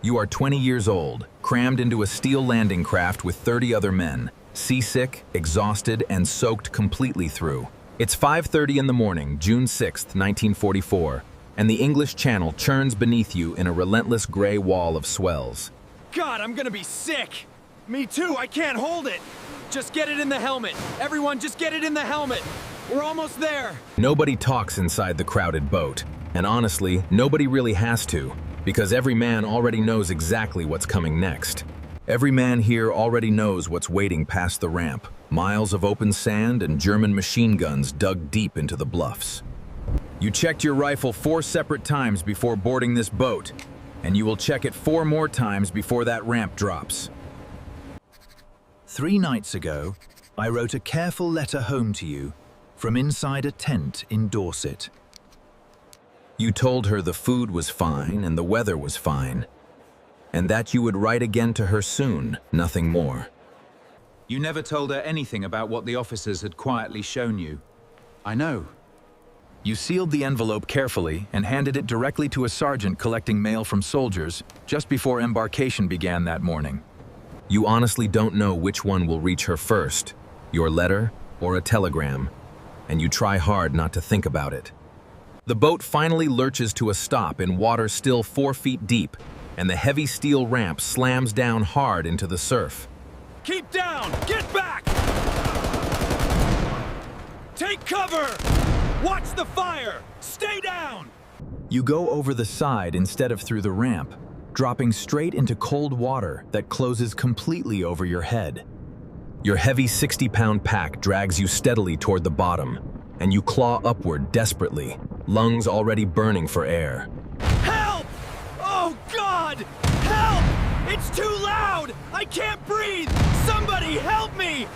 You are 20 years old, crammed into a steel landing craft with 30 other men, seasick, exhausted, and soaked completely through. It's 5:30 in the morning, June 6th, 1944, and the English Channel churns beneath you in a relentless gray wall of swells. God, I'm gonna be sick! Me too, I can't hold it! Just get it in the helmet! Everyone, just get it in the helmet! We're almost there! Nobody talks inside the crowded boat, and honestly, nobody really has to, because every man already knows exactly what's coming next. Every man here already knows what's waiting past the ramp, miles of open sand and German machine guns dug deep into the bluffs. You checked your rifle 4 separate times before boarding this boat, and you will check it 4 more times before that ramp drops. 3 nights ago, I wrote a careful letter home to you from inside a tent in Dorset. You told her the food was fine and the weather was fine, and that you would write again to her soon, nothing more. You never told her anything about what the officers had quietly shown you. I know. You sealed the envelope carefully and handed it directly to a sergeant collecting mail from soldiers just before embarkation began that morning. You honestly don't know which one will reach her first, your letter or a telegram, and you try hard not to think about it. The boat finally lurches to a stop in water still 4 feet deep, and the heavy steel ramp slams down hard into the surf. Keep down! Get back! Take cover! Watch the fire! Stay down! You go over the side instead of through the ramp, dropping straight into cold water that closes completely over your head. Your heavy 60-pound pack drags you steadily toward the bottom, and you claw upward desperately, lungs already burning for air. Help! Oh, God! Help! It's too loud! I can't breathe! Somebody help me!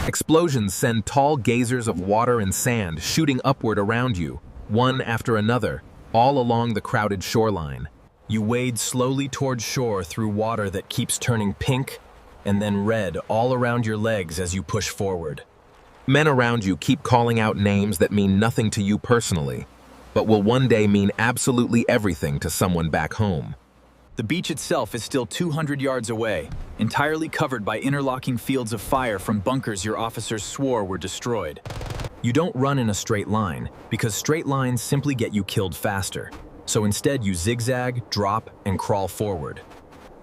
Explosions send tall geysers of water and sand shooting upward around you, one after another, all along the crowded shoreline. You wade slowly toward shore through water that keeps turning pink and then red all around your legs as you push forward. Men around you keep calling out names that mean nothing to you personally, but will one day mean absolutely everything to someone back home. The beach itself is still 200 yards away, entirely covered by interlocking fields of fire from bunkers your officers swore were destroyed. You don't run in a straight line, because straight lines simply get you killed faster. So instead you zigzag, drop, and crawl forward.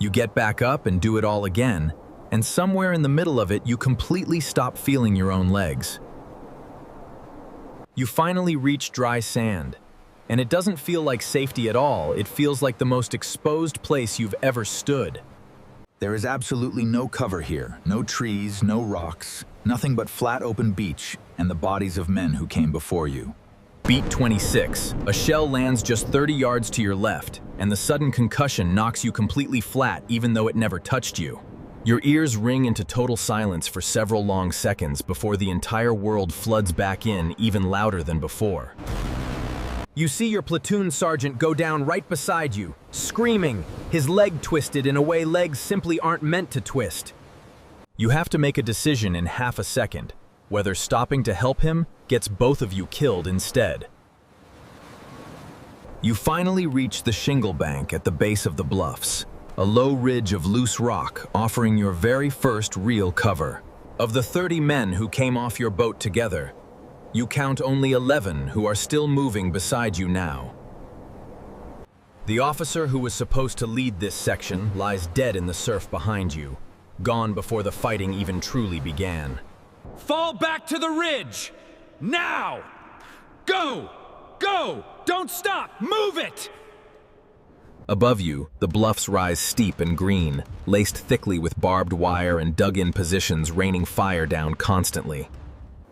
You get back up and do it all again, and somewhere in the middle of it you completely stop feeling your own legs. You finally reach dry sand, and it doesn't feel like safety at all. It feels like the most exposed place you've ever stood. There is absolutely no cover here, no trees, no rocks, nothing but flat open beach and the bodies of men who came before you. Beat 26. A shell lands just 30 yards to your left, and the sudden concussion knocks you completely flat even though it never touched you. Your ears ring into total silence for several long seconds before the entire world floods back in even louder than before. You see your platoon sergeant go down right beside you, screaming, his leg twisted in a way legs simply aren't meant to twist. You have to make a decision in half a second, whether stopping to help him gets both of you killed instead. You finally reach the shingle bank at the base of the bluffs, a low ridge of loose rock offering your very first real cover. Of the 30 men who came off your boat together, you count only 11 who are still moving beside you now. The officer who was supposed to lead this section lies dead in the surf behind you, gone before the fighting even truly began. Fall back to the ridge! Now! Go! Go! Don't stop! Move it! Above you, the bluffs rise steep and green, laced thickly with barbed wire and dug-in positions raining fire down constantly.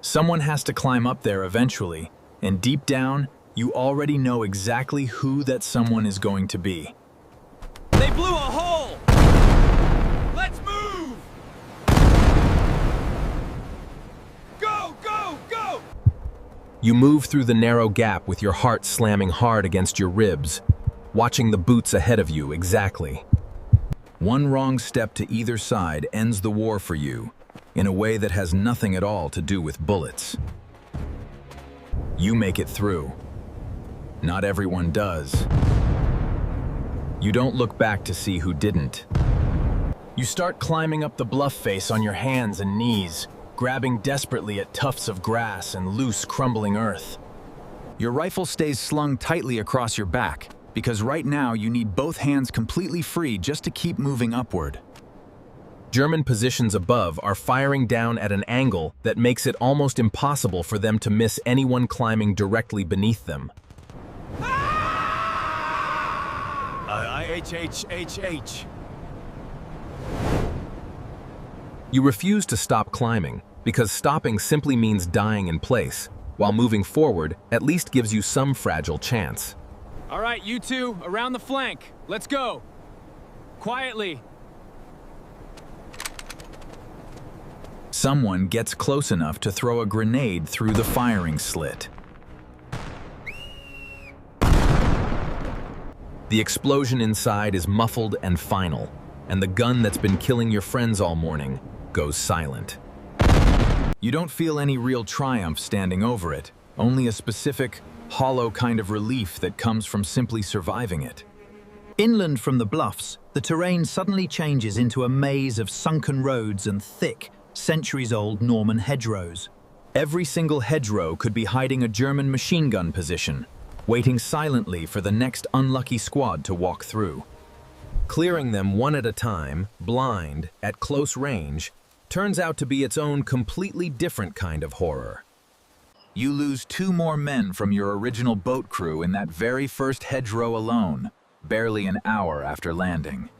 Someone has to climb up there eventually, and deep down, you already know exactly who that someone is going to be. They blew a hole! Let's move! Go, go, go! You move through the narrow gap with your heart slamming hard against your ribs, watching the boots ahead of you exactly. One wrong step to either side ends the war for you, in a way that has nothing at all to do with bullets. You make it through. Not everyone does. You don't look back to see who didn't. You start climbing up the bluff face on your hands and knees, grabbing desperately at tufts of grass and loose, crumbling earth. Your rifle stays slung tightly across your back, because right now you need both hands completely free just to keep moving upward. German positions above are firing down at an angle that makes it almost impossible for them to miss anyone climbing directly beneath them. H. You refuse to stop climbing, because stopping simply means dying in place, while moving forward at least gives you some fragile chance. All right, you two, around the flank. Let's go. Quietly. Someone gets close enough to throw a grenade through the firing slit. The explosion inside is muffled and final, and the gun that's been killing your friends all morning goes silent. You don't feel any real triumph standing over it, only a specific, hollow kind of relief that comes from simply surviving it. Inland from the bluffs, the terrain suddenly changes into a maze of sunken roads and thick, centuries-old Norman hedgerows. Every single hedgerow could be hiding a German machine gun position, waiting silently for the next unlucky squad to walk through. Clearing them one at a time, blind, at close range, turns out to be its own completely different kind of horror. You lose 2 more men from your original boat crew in that very first hedgerow alone, barely an hour after landing.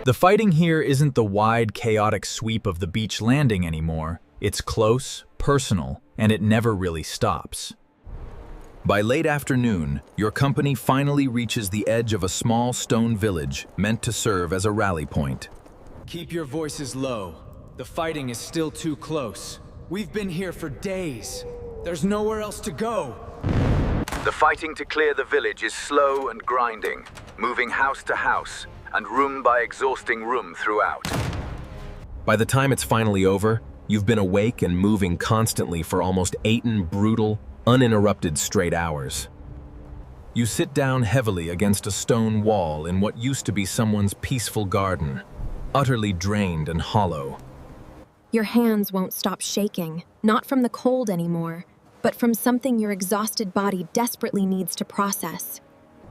The fighting here isn't the wide, chaotic sweep of the beach landing anymore. It's close, personal, and it never really stops. By late afternoon, your company finally reaches the edge of a small stone village meant to serve as a rally point. Keep your voices low. The fighting is still too close. We've been here for days. There's nowhere else to go. The fighting to clear the village is slow and grinding, moving house to house, and room by exhausting room throughout. By the time it's finally over, you've been awake and moving constantly for almost 8 brutal, uninterrupted straight hours. You sit down heavily against a stone wall in what used to be someone's peaceful garden, utterly drained and hollow. Your hands won't stop shaking, not from the cold anymore, but from something your exhausted body desperately needs to process.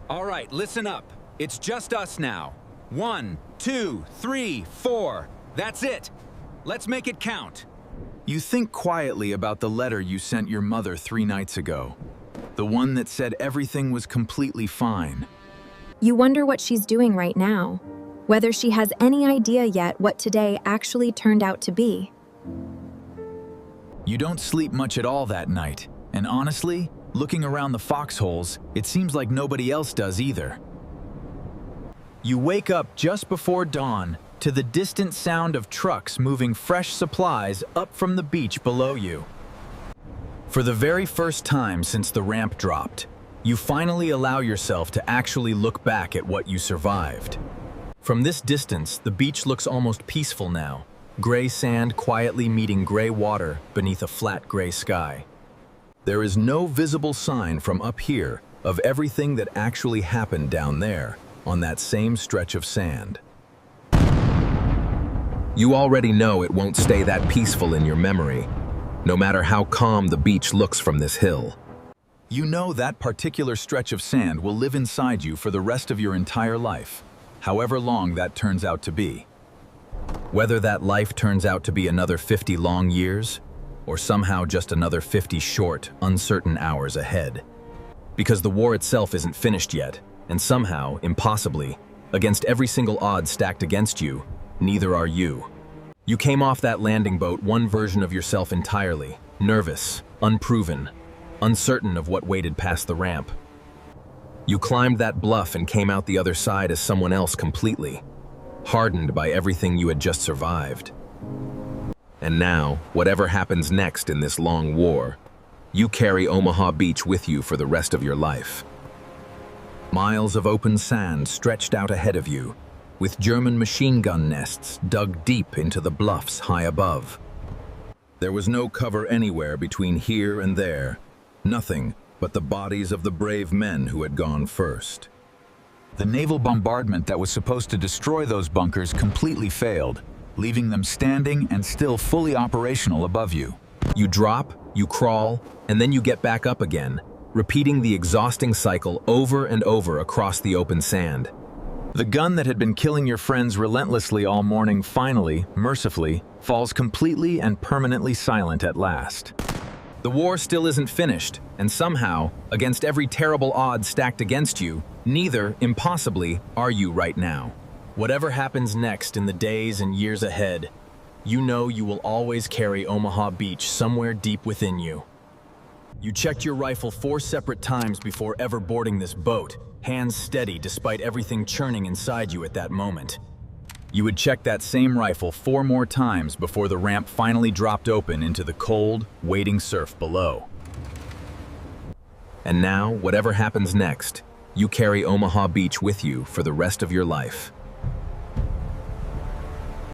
All right, listen up. It's just us now. 1, 2, 3, 4. That's it. Let's make it count. You think quietly about the letter you sent your mother 3 nights ago. The one that said everything was completely fine. You wonder what she's doing right now, whether she has any idea yet what today actually turned out to be. You don't sleep much at all that night, and honestly, looking around the foxholes, it seems like nobody else does either. You wake up just before dawn to the distant sound of trucks moving fresh supplies up from the beach below you. For the very first time since the ramp dropped, you finally allow yourself to actually look back at what you survived. From this distance, the beach looks almost peaceful now, gray sand quietly meeting gray water beneath a flat gray sky. There is no visible sign from up here of everything that actually happened down there on that same stretch of sand. You already know it won't stay that peaceful in your memory, no matter how calm the beach looks from this hill. You know that particular stretch of sand will live inside you for the rest of your entire life, however long that turns out to be. Whether that life turns out to be another 50 long years, or somehow just another 50 short, uncertain hours ahead. Because the war itself isn't finished yet, and somehow, impossibly, against every single odd stacked against you, neither are you. You came off that landing boat one version of yourself entirely, nervous, unproven, uncertain of what waited past the ramp. You climbed that bluff and came out the other side as someone else completely, hardened by everything you had just survived. And now, whatever happens next in this long war, you carry Omaha Beach with you for the rest of your life. Miles of open sand stretched out ahead of you, with German machine gun nests dug deep into the bluffs high above. There was no cover anywhere between here and there, nothing but the bodies of the brave men who had gone first. The naval bombardment that was supposed to destroy those bunkers completely failed, leaving them standing and still fully operational above you. You drop, you crawl, and then you get back up again, repeating the exhausting cycle over and over across the open sand. The gun that had been killing your friends relentlessly all morning finally, mercifully, falls completely and permanently silent at last. The war still isn't finished, and somehow, against every terrible odd stacked against you, neither, impossibly, are you right now. Whatever happens next in the days and years ahead, you know you will always carry Omaha Beach somewhere deep within you. You checked your rifle 4 separate times before ever boarding this boat, hands steady despite everything churning inside you at that moment. You would check that same rifle 4 more times before the ramp finally dropped open into the cold, waiting surf below. And now, whatever happens next, you carry Omaha Beach with you for the rest of your life.